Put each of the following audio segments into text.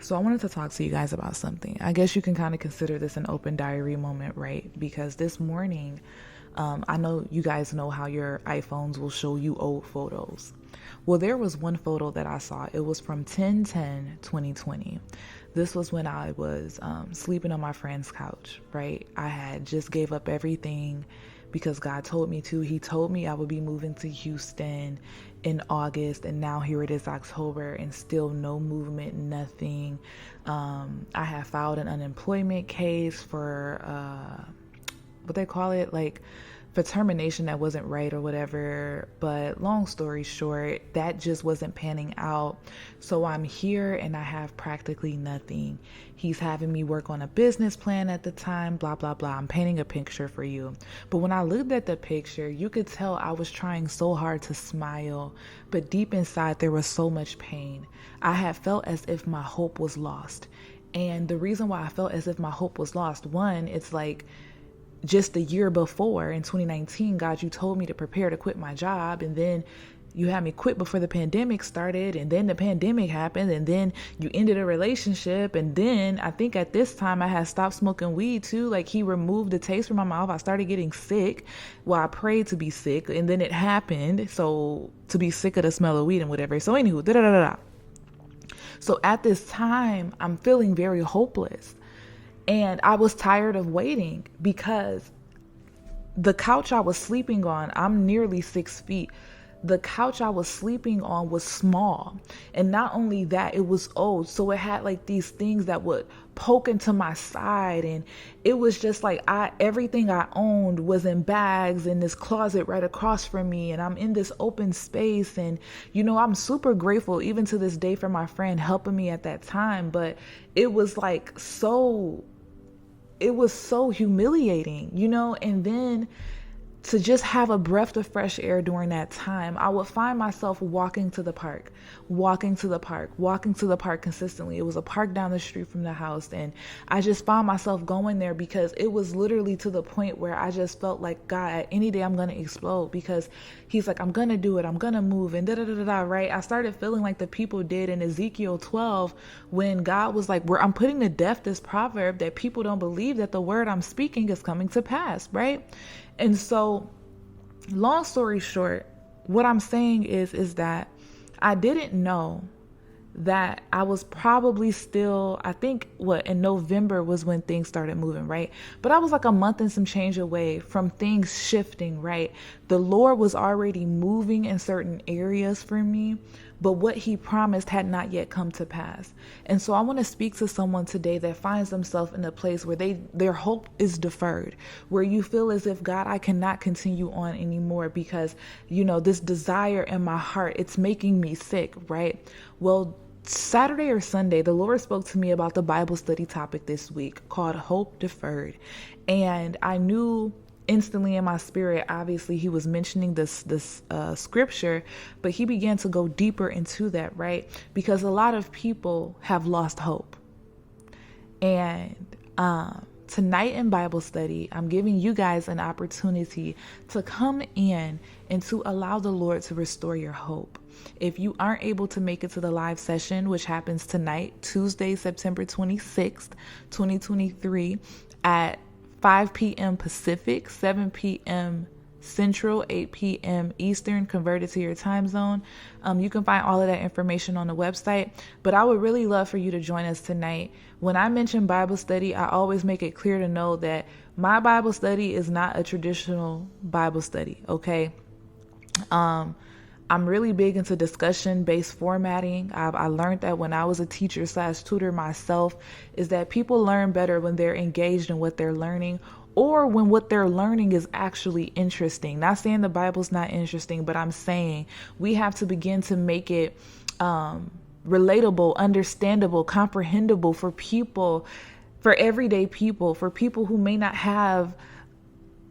So I wanted to talk to you guys about something. I guess you can kind of consider this an open diary moment, right? Because this morning, I know you guys know how your iPhones will show you old photos. Well, there was one photo that I saw. It was from 10/10/2020. This was when I was sleeping on my friend's couch, right? I had just gave up everything because God told me to. He told me I would be moving to Houston in August, and now here it is October and still no movement, nothing. I have filed an unemployment case for what they call it, like for termination that wasn't right or whatever. But long story short, that just wasn't panning out. So I'm here and I have practically nothing. He's having me work on a business plan at the time, blah, blah, blah. I'm painting a picture for you. But when I looked at the picture, you could tell I was trying so hard to smile, but deep inside there was so much pain. I had felt as if my hope was lost. And the reason why I felt as if my hope was lost, one, it's like, just the year before in 2019, God, you told me to prepare to quit my job. And then you had me quit before the pandemic started. And then the pandemic happened. And then you ended a relationship. And then I think at this time I had stopped smoking weed too. Like he removed the taste from my mouth. I started getting sick. Well, I prayed to be sick. And then it happened. So to be sick of the smell of weed and whatever. So anywho, So at this time, I'm feeling very hopeless. And I was tired of waiting because the couch I was sleeping on, I'm nearly 6 feet. The couch I was sleeping on was small. And not only that, it was old. So it had like these things that would poke into my side. And it was just like everything I owned was in bags in this closet right across from me. And I'm in this open space. And, I'm super grateful even to this day for my friend helping me at that time. But it was like it was so humiliating, and then to just have a breath of fresh air during that time, I would find myself walking to the park consistently. It was a park down the street from the house. And I just found myself going there because it was literally to the point where I just felt like, God, any day I'm going to explode because he's like, I'm going to do it. I'm going to move and right? I started feeling like the people did in Ezekiel 12 when God was like, I'm putting to death this proverb that people don't believe that the word I'm speaking is coming to pass, right? And so, long story short, what I'm saying is that I didn't know that I was probably still, I think in November was when things started moving, right? But I was like a month and some change away from things shifting, right? The Lord was already moving in certain areas for me, but what he promised had not yet come to pass. And so I want to speak to someone today that finds themselves in a place where their hope is deferred, where you feel as if, God, I cannot continue on anymore because, this desire in my heart, it's making me sick, right? Well, Saturday or Sunday, the Lord spoke to me about the Bible study topic this week called Hope Deferred. And I knew instantly in my spirit, obviously he was mentioning this scripture, but he began to go deeper into that, right? Because a lot of people have lost hope. And tonight in Bible study, I'm giving you guys an opportunity to come in and to allow the Lord to restore your hope. If you aren't able to make it to the live session, which happens tonight, Tuesday, September 26th, 2023 at 5 p.m. Pacific, 7 p.m. Central, 8 p.m. Eastern, converted to your time zone. You can find all of that information on the website, but I would really love for you to join us tonight. When I mention Bible study, I always make it clear to know that my Bible study is not a traditional Bible study, okay? I'm really big into discussion-based formatting. I learned that when I was a teacher/tutor myself, is that people learn better when they're engaged in what they're learning, or when what they're learning is actually interesting. Not saying the Bible's not interesting, but I'm saying we have to begin to make it relatable, understandable, comprehensible for people, for everyday people, for people who may not have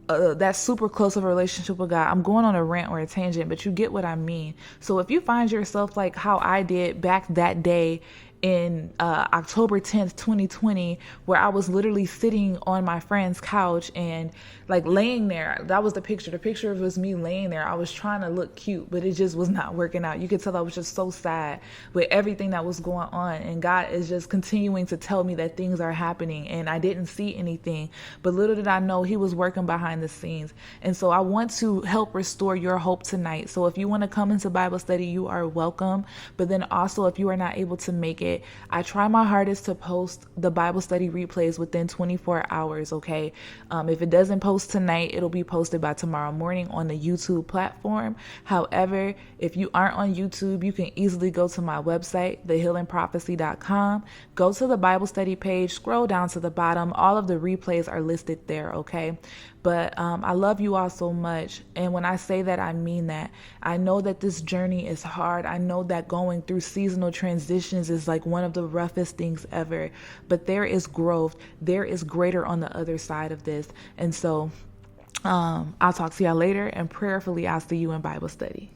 that super close of a relationship with God. I'm going on a rant or a tangent, but you get what I mean. So if you find yourself like how I did back that day in October 10th, 2020, where I was literally sitting on my friend's couch and like laying there. That was the picture. The picture was me laying there. I was trying to look cute, but it just was not working out. You could tell I was just so sad with everything that was going on. And God is just continuing to tell me that things are happening, and I didn't see anything. But little did I know He was working behind the scenes. And so I want to help restore your hope tonight. So if you want to come into Bible study, you are welcome. But then also, if you are not able to make it, I try my hardest to post the Bible study replays within 24 hours, okay? If it doesn't post tonight, it'll be posted by tomorrow morning on the YouTube platform. However, if you aren't on YouTube, you can easily go to my website, thehealingprophecy.com, go to the Bible study page, scroll down to the bottom. All of the replays are listed there, okay? But I love you all so much. And when I say that, I mean that. I know that this journey is hard. I know that going through seasonal transitions is like one of the roughest things ever. But there is growth. There is greater on the other side of this. And so I'll talk to y'all later. And prayerfully, I'll see you in Bible study.